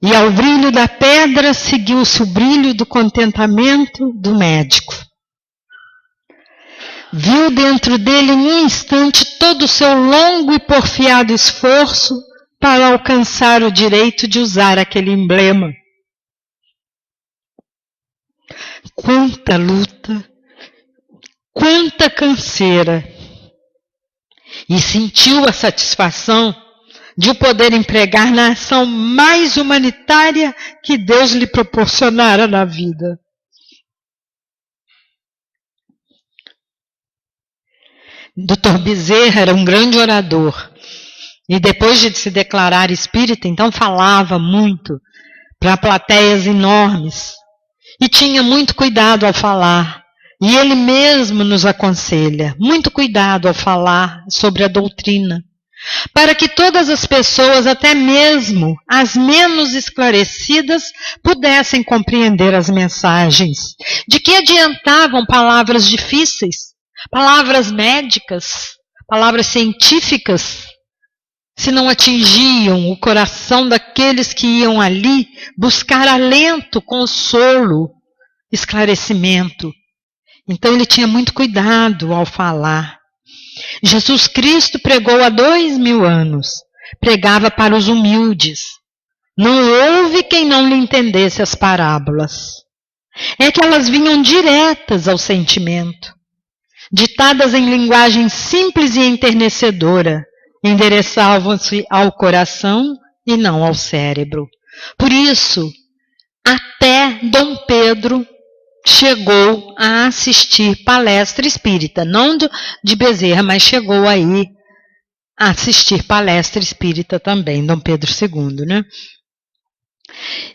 E ao brilho da pedra seguiu-se o brilho do contentamento do médico. Viu dentro dele em um instante todo o seu longo e porfiado esforço para alcançar o direito de usar aquele emblema. Quanta luta, quanta canseira. E sentiu a satisfação de o poder empregar na ação mais humanitária que Deus lhe proporcionara na vida. Dr. Bezerra era um grande orador. E depois de se declarar espírita, então falava muito para plateias enormes. E tinha muito cuidado ao falar. E ele mesmo nos aconselha, muito cuidado ao falar sobre a doutrina. Para que todas as pessoas, até mesmo as menos esclarecidas, pudessem compreender as mensagens. De que adiantavam palavras difíceis, palavras médicas, palavras científicas, se não atingiam o coração daqueles que iam ali buscar alento, consolo, esclarecimento. Então ele tinha muito cuidado ao falar. Jesus Cristo pregou há 2000 anos, pregava para os humildes. Não houve quem não lhe entendesse as parábolas. É que elas vinham diretas ao sentimento, ditadas em linguagem simples e enternecedora, endereçavam-se ao coração e não ao cérebro. Por isso, até Dom Pedro chegou a assistir palestra espírita, não de Bezerra, mas chegou aí a assistir palestra espírita também, Dom Pedro II, né?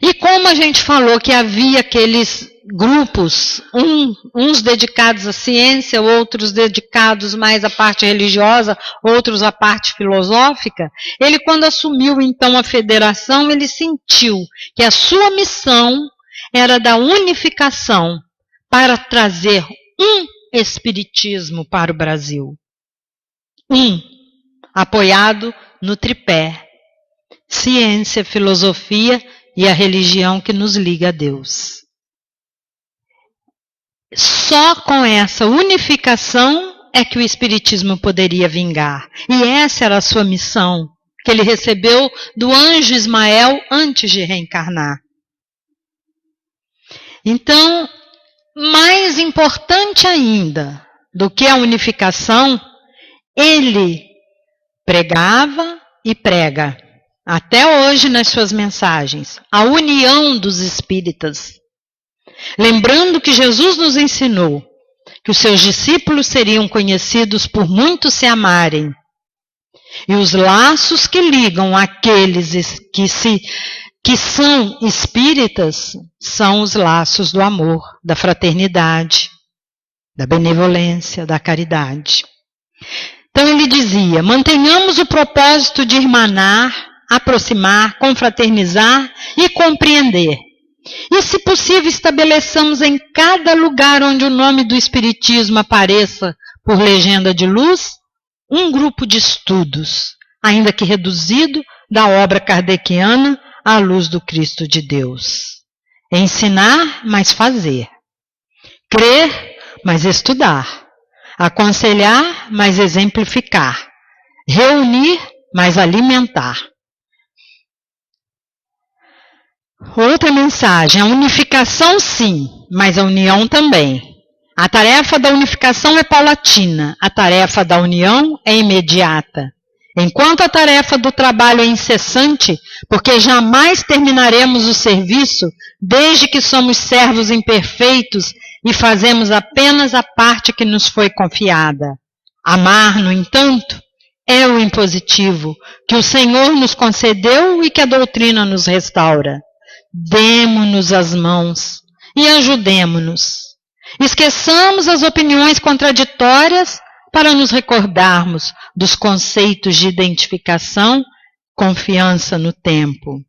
E como a gente falou que havia aqueles grupos, uns dedicados à ciência, outros dedicados mais à parte religiosa, outros à parte filosófica, ele quando assumiu então a federação, ele sentiu que a sua missão era da unificação para trazer um espiritismo para o Brasil. Apoiado no tripé, ciência, filosofia e a religião que nos liga a Deus. Só com essa unificação é que o espiritismo poderia vingar. E essa era a sua missão, que ele recebeu do anjo Ismael antes de reencarnar. Então, mais importante ainda do que a unificação, ele pregava, e prega, até hoje nas suas mensagens, a união dos espíritas. Lembrando que Jesus nos ensinou que os seus discípulos seriam conhecidos por muitos se amarem. E os laços que ligam aqueles que são espíritas são os laços do amor, da fraternidade, da benevolência, da caridade. Então ele dizia, mantenhamos o propósito de irmanar, aproximar, confraternizar e compreender. E, se possível, estabeleçamos em cada lugar onde o nome do Espiritismo apareça por legenda de luz, um grupo de estudos, ainda que reduzido, da obra kardeciana à luz do Cristo de Deus. Ensinar, mas fazer. Crer, mas estudar. Aconselhar, mas exemplificar. Reunir, mas alimentar. Outra mensagem, a unificação sim, mas a união também. A tarefa da unificação é paulatina, a tarefa da união é imediata. Enquanto a tarefa do trabalho é incessante, porque jamais terminaremos o serviço, desde que somos servos imperfeitos e fazemos apenas a parte que nos foi confiada. Amar, no entanto, é o impositivo que o Senhor nos concedeu e que a doutrina nos restaura. Demo-nos as mãos e ajudemo-nos. Esqueçamos as opiniões contraditórias para nos recordarmos dos conceitos de identificação, confiança no tempo.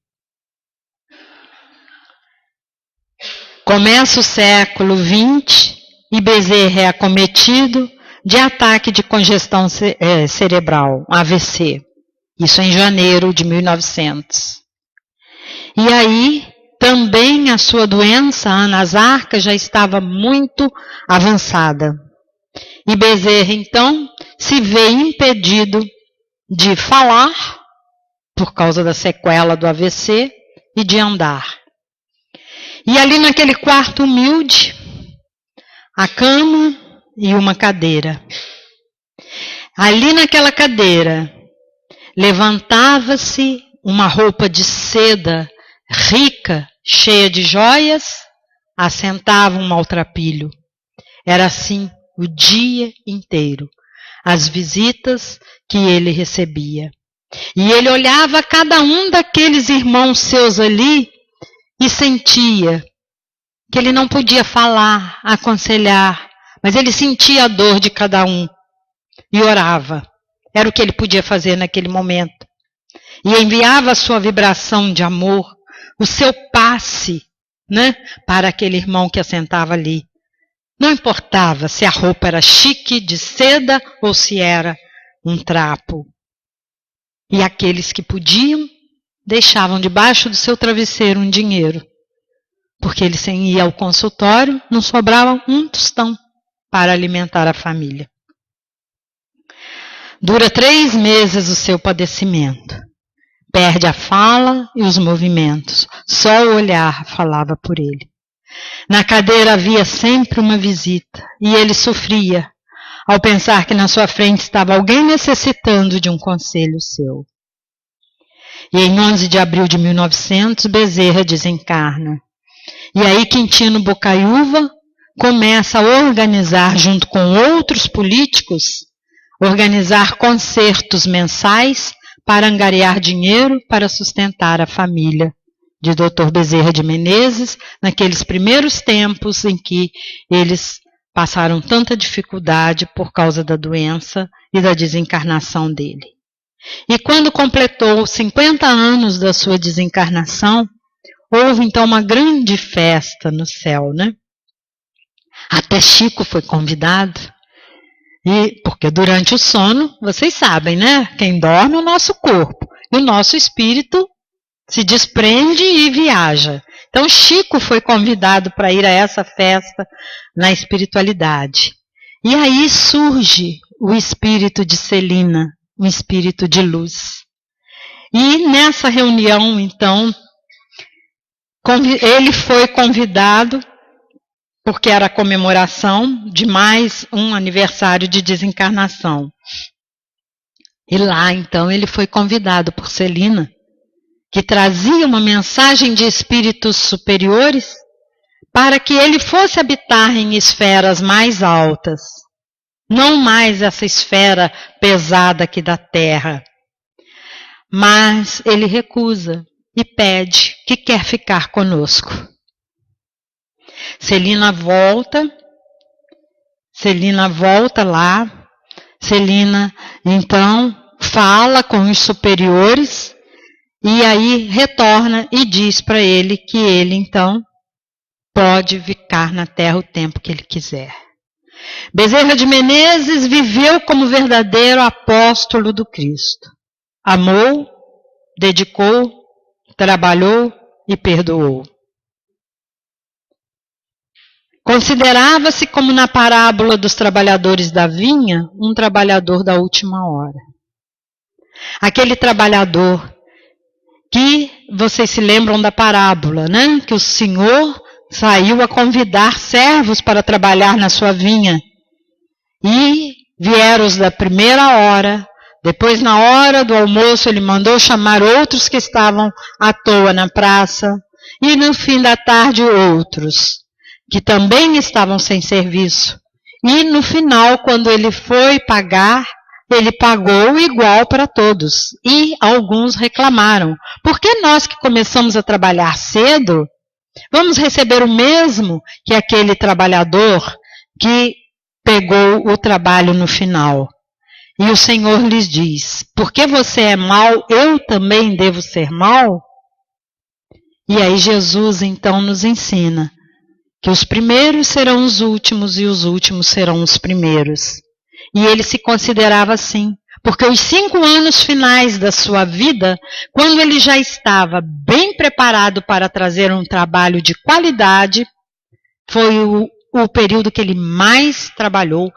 Começa o século XX e Bezerra é acometido de ataque de congestão cerebral, AVC. Isso em janeiro de 1900. E aí, também a sua doença, a anasarca, já estava muito avançada. E Bezerra, então, se vê impedido de falar, por causa da sequela do AVC, e de andar. E ali naquele quarto humilde, a cama e uma cadeira. Ali naquela cadeira, levantava-se uma roupa de seda rica, cheia de joias, assentava um maltrapilho. Era assim o dia inteiro, as visitas que ele recebia. E ele olhava cada um daqueles irmãos seus ali e sentia que ele não podia falar, aconselhar, mas ele sentia a dor de cada um e orava. Era o que ele podia fazer naquele momento. E enviava a sua vibração de amor, o seu passe, né, para aquele irmão que assentava ali. Não importava se a roupa era chique, de seda, ou se era um trapo. E aqueles que podiam, deixavam debaixo do seu travesseiro um dinheiro. Porque ele ia ao consultório, não sobrava um tostão para alimentar a família. Dura 3 meses o seu padecimento. Perde a fala e os movimentos. Só o olhar falava por ele. Na cadeira havia sempre uma visita. E ele sofria ao pensar que na sua frente estava alguém necessitando de um conselho seu. E em 11 de abril de 1900, Bezerra desencarna. E aí Quintino Bocaiúva começa a organizar, junto com outros políticos, organizar concertos mensais para angariar dinheiro para sustentar a família de Dr. Bezerra de Menezes, naqueles primeiros tempos em que eles passaram tanta dificuldade por causa da doença e da desencarnação dele. E quando completou 50 anos da sua desencarnação, houve então uma grande festa no céu, né? Até Chico foi convidado. E porque durante o sono, vocês sabem, né? Quem dorme é o nosso corpo. E o nosso espírito se desprende e viaja. Então Chico foi convidado para ir a essa festa na espiritualidade. E aí surge o espírito de Celina, um espírito de luz. E nessa reunião, então, ele foi convidado, porque era a comemoração de mais um aniversário de desencarnação. E lá, então, ele foi convidado por Celina, que trazia uma mensagem de espíritos superiores, para que ele fosse habitar em esferas mais altas, não mais essa esfera pesada aqui da Terra. Mas ele recusa e pede que quer ficar conosco. Celina volta lá. Celina, então, fala com os superiores e aí retorna e diz para ele que ele, então, pode ficar na Terra o tempo que ele quiser. Bezerra de Menezes viveu como verdadeiro apóstolo do Cristo. Amou, dedicou, trabalhou e perdoou. Considerava-se, como na parábola dos trabalhadores da vinha, um trabalhador da última hora. Aquele trabalhador que, vocês se lembram da parábola, né? Que o Senhor saiu a convidar servos para trabalhar na sua vinha. E vieram os da primeira hora. Depois, na hora do almoço, ele mandou chamar outros que estavam à toa na praça. E no fim da tarde, outros que também estavam sem serviço. E no final, quando ele foi pagar, ele pagou igual para todos. E alguns reclamaram: por que nós que começamos a trabalhar cedo, vamos receber o mesmo que aquele trabalhador que pegou o trabalho no final? E o Senhor lhes diz: porque você é mau, eu também devo ser mau? E aí Jesus então nos ensina que os primeiros serão os últimos e os últimos serão os primeiros. E ele se considerava assim, porque os 5 anos finais da sua vida, quando ele já estava bem preparado para trazer um trabalho de qualidade, foi o período que ele mais trabalhou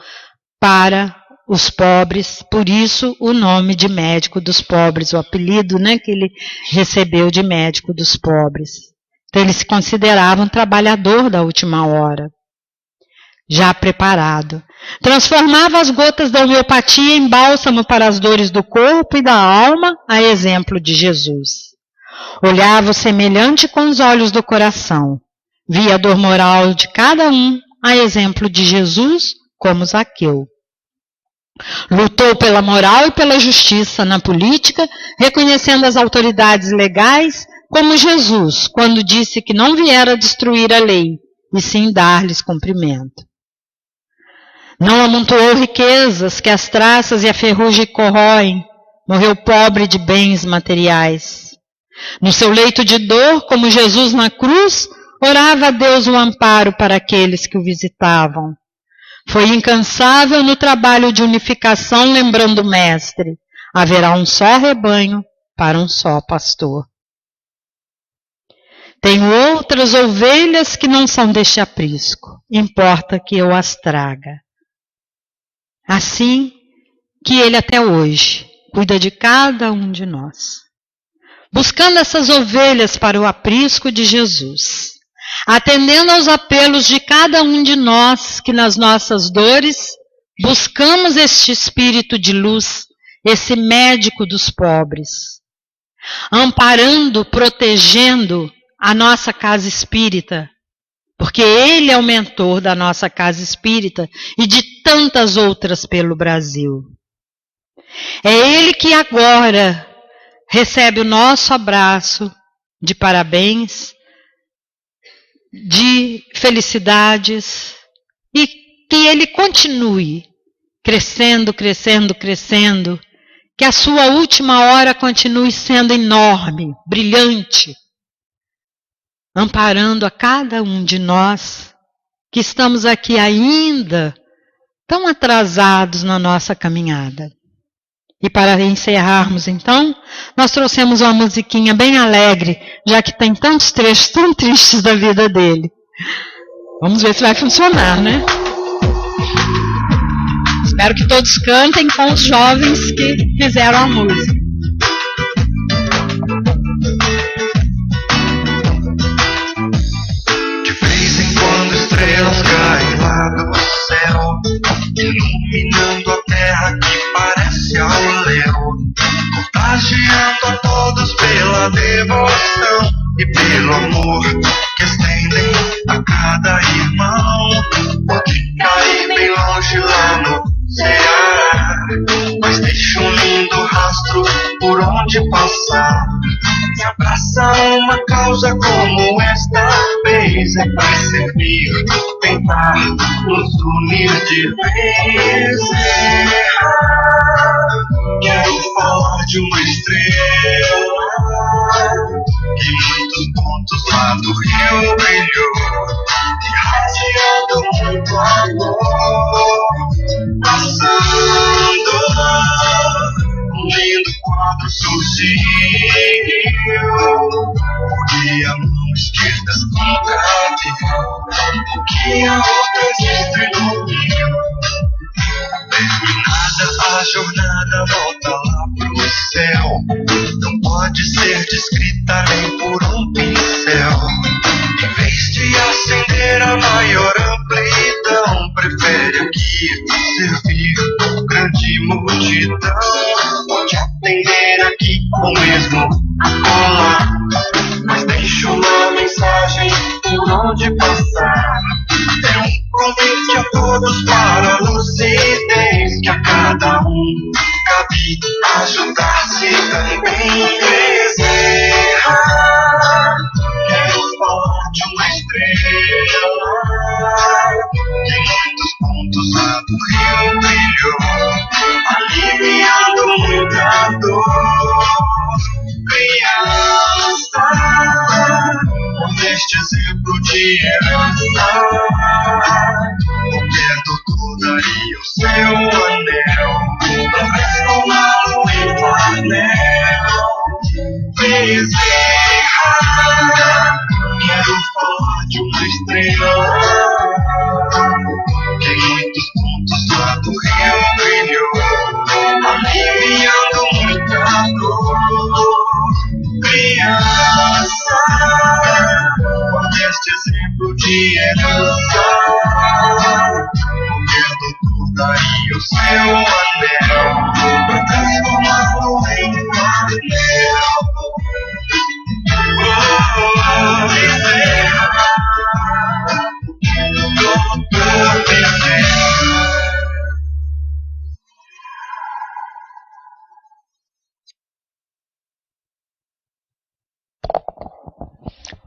para os pobres, por isso o nome de médico dos pobres, o apelido, né, que ele recebeu de médico dos pobres. Então ele se considerava um trabalhador da última hora, já preparado. Transformava as gotas da homeopatia em bálsamo para as dores do corpo e da alma, a exemplo de Jesus. Olhava o semelhante com os olhos do coração. Via a dor moral de cada um, a exemplo de Jesus, como Zaqueu. Lutou pela moral e pela justiça na política, reconhecendo as autoridades legais, como Jesus, quando disse que não viera destruir a lei, e sim dar-lhes cumprimento. Não amontoou riquezas que as traças e a ferrugem corroem, morreu pobre de bens materiais. No seu leito de dor, como Jesus na cruz, orava a Deus o amparo para aqueles que o visitavam. Foi incansável no trabalho de unificação, lembrando o Mestre: haverá um só rebanho para um só pastor. Tenho outras ovelhas que não são deste aprisco, importa que eu as traga. Assim que ele até hoje cuida de cada um de nós, buscando essas ovelhas para o aprisco de Jesus, atendendo aos apelos de cada um de nós que nas nossas dores buscamos este espírito de luz, esse médico dos pobres, amparando, protegendo a nossa casa espírita, porque ele é o mentor da nossa casa espírita e de tantas outras pelo Brasil. É ele que agora recebe o nosso abraço de parabéns, de felicidades, e que ele continue crescendo, crescendo, crescendo, que a sua última hora continue sendo enorme, brilhante, amparando a cada um de nós que estamos aqui ainda tão atrasados na nossa caminhada. E para encerrarmos então, nós trouxemos uma musiquinha bem alegre, já que tem tantos trechos tão tristes da vida dele. Vamos ver se vai funcionar, né? Espero que todos cantem com os jovens que fizeram a música. De vez em quando estrelas caem lá do céu, iluminando a terra que parece ao valeu, contagiando a todos pela devoção e pelo amor que estendem a cada irmão. Pode cair bem longe lá no Ceará, mas deixa um lindo rastro por onde passar. Se abraça uma causa como esta vez, é pra servir, tentar nos unir de vez. Quero falar de uma estrela que em muitos pontos lá do Rio brilhou, irradiando muito amor, passando um lindo quadro surgiu, porque a mão esquerda nunca viu o que a outra distribuiu. Terminada a jornada, volta lá pro céu, não pode ser descrita nem por um pincel. Em vez de acender a maior amplidão, prefere aqui servir grande multidão. Pode atender aqui ou mesmo acolá, mas deixa uma mensagem por onde passar. É um convite a todos para a lucidez, que a cada um cabe ajudar-se também. Bezerra, quero falar de uma estrela que em muitos pontos lá do Rio brilhou, aliviando muita dor. Criança, neste exemplo de herança, qualquer doutor daria o seu anel pra transformá-lo em flanel. Bezerra, quero falar de uma estrela que em muitos pontos lá do Rio brilhou, aliviando muita dor. Criança, este exemplo de herança, qualquer doutor daria o seu anel pra transformá-lo em flanel. Bezerra, doutor Bezerra.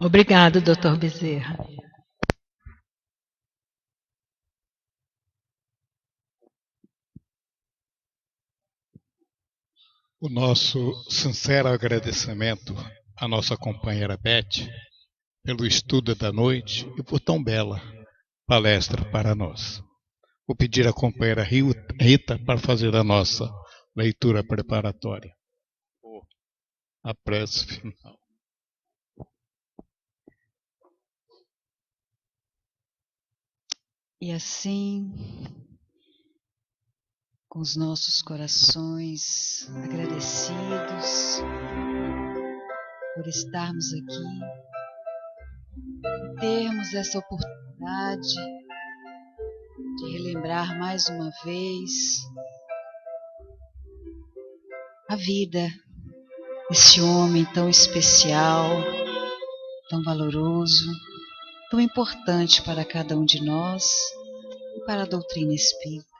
Obrigado, Dr. Bezerra. O nosso sincero agradecimento à nossa companheira Beth pelo estudo da noite e por tão bela palestra para nós. Vou pedir à companheira Rita para fazer a nossa leitura preparatória. A prece final. E assim, com os nossos corações agradecidos por estarmos aqui, termos essa oportunidade de relembrar mais uma vez a vida desse homem tão especial, tão valoroso, tão importante para cada um de nós e para a doutrina espírita.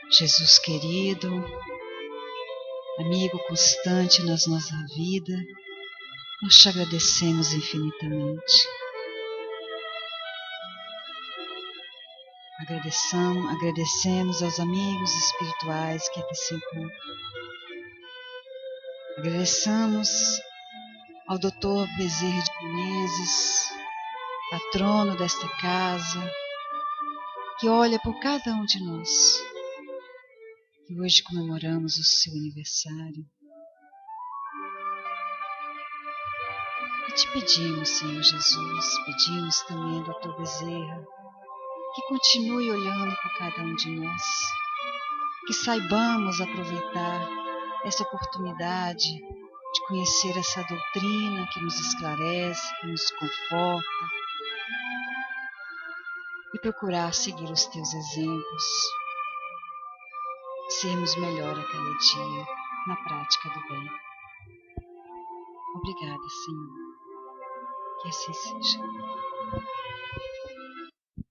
Jesus querido, amigo constante nas nossa vida, nós te agradecemos infinitamente. Agradecemos aos amigos espirituais que aqui se encontram. Agradecemos ao Dr. Bezerra de Menezes, patrono desta casa, que olha por cada um de nós, que hoje comemoramos o seu aniversário. E te pedimos, Senhor Jesus, pedimos também ao Dr. Bezerra, que continue olhando por cada um de nós, que saibamos aproveitar essa oportunidade de conhecer essa doutrina que nos esclarece, que nos conforta, e procurar seguir os teus exemplos. sermos melhor a cada dia na prática do bem. Obrigada, Senhor. Que assim seja.